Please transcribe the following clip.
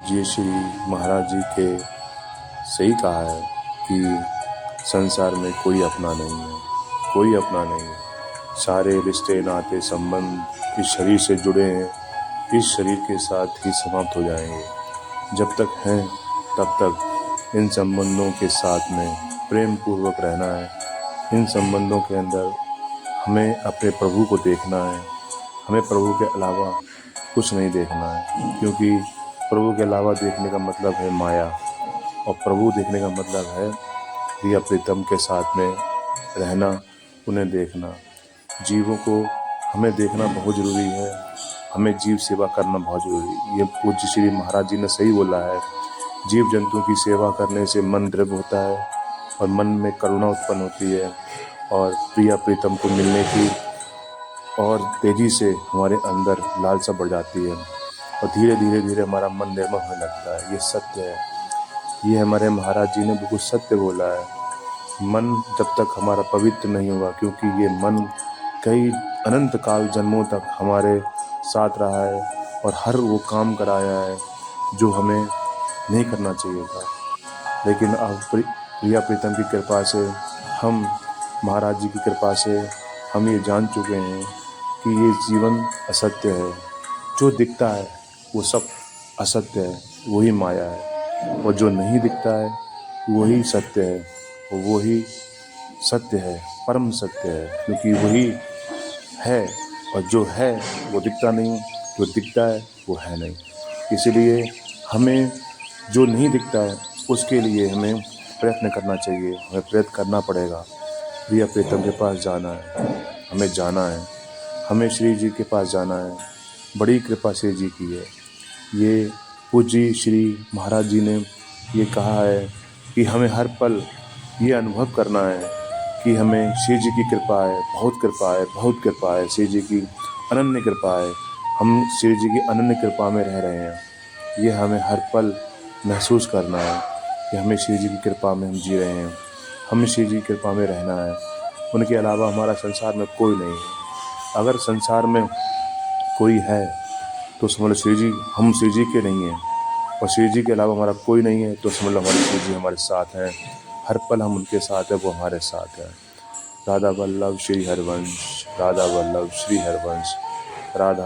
जी श्री महाराज जी के सही कहा है कि संसार में कोई अपना नहीं है, कोई अपना नहीं है। सारे रिश्ते नाते संबंध इस शरीर से जुड़े हैं, इस शरीर के साथ ही समाप्त हो जाएंगे। जब तक हैं तब तक इन संबंधों के साथ में प्रेम पूर्वक रहना है। इन संबंधों के अंदर हमें अपने प्रभु को देखना है, हमें प्रभु के अलावा कुछ नहीं देखना है, क्योंकि प्रभु के अलावा देखने का मतलब है माया, और प्रभु देखने का मतलब है प्रिय प्रीतम के साथ में रहना, उन्हें देखना। जीवों को हमें देखना बहुत ज़रूरी है, हमें जीव सेवा करना बहुत ज़रूरी है। ये पूज्य श्री महाराज जी ने सही बोला है। जीव जंतुओं की सेवा करने से मन दृढ़ होता है और मन में करुणा उत्पन्न होती है, और प्रिय प्रीतम को मिलने की और तेज़ी से हमारे अंदर लालसा बढ़ जाती है, और धीरे धीरे धीरे हमारा मन निर्मल होने लगता है। ये सत्य है, ये हमारे महाराज जी ने बिल्कुल सत्य बोला है। मन जब तक हमारा पवित्र नहीं होगा, क्योंकि ये मन कई अनंत काल जन्मों तक हमारे साथ रहा है और हर वो काम कराया है जो हमें नहीं करना चाहिए था। लेकिन अब प्रिया प्रीतम की कृपा से, हम महाराज जी की कृपा से हम ये जान चुके हैं कि ये जीवन असत्य है। जो दिखता है वो सब असत्य है, वही माया है, और जो नहीं दिखता है वही सत्य है, और वही सत्य है, परम सत्य है, क्योंकि वही है, और जो है वो दिखता नहीं, जो दिखता है वो है नहीं। इसलिए हमें जो नहीं दिखता है उसके लिए हमें प्रयत्न करना चाहिए, हमें प्रयत्न करना पड़ेगा। प्रिय प्रीतम के पास जाना है, हमें जाना है, हमें श्री जी के पास जाना है। बड़ी कृपा श्री जी की है। ये पूज्य श्री महाराज जी ने ये कहा है कि हमें हर पल ये अनुभव करना है कि हमें श्री जी की कृपा है, बहुत कृपा है, बहुत कृपा है, श्री जी की अनन्य कृपा है। हम श्री जी की अनन्य कृपा में रह रहे हैं। ये हमें हर पल महसूस करना है कि हमें श्री जी की कृपा में हम जी रहे हैं, हमें श्री जी की कृपा में रहना है। उनके अलावा हमारा संसार में कोई नहीं है। अगर संसार में कोई है तो समझ लो श्री जी, हम श्री जी के नहीं हैं, और श्री जी के अलावा हमारा कोई नहीं है तो समझ लो हमारे श्री जी हमारे साथ हैं। हर पल हम उनके साथ हैं, वो हमारे साथ हैं। राधा वल्लभ श्री हरवंश, राधा वल्लभ श्री हरवंश, राधा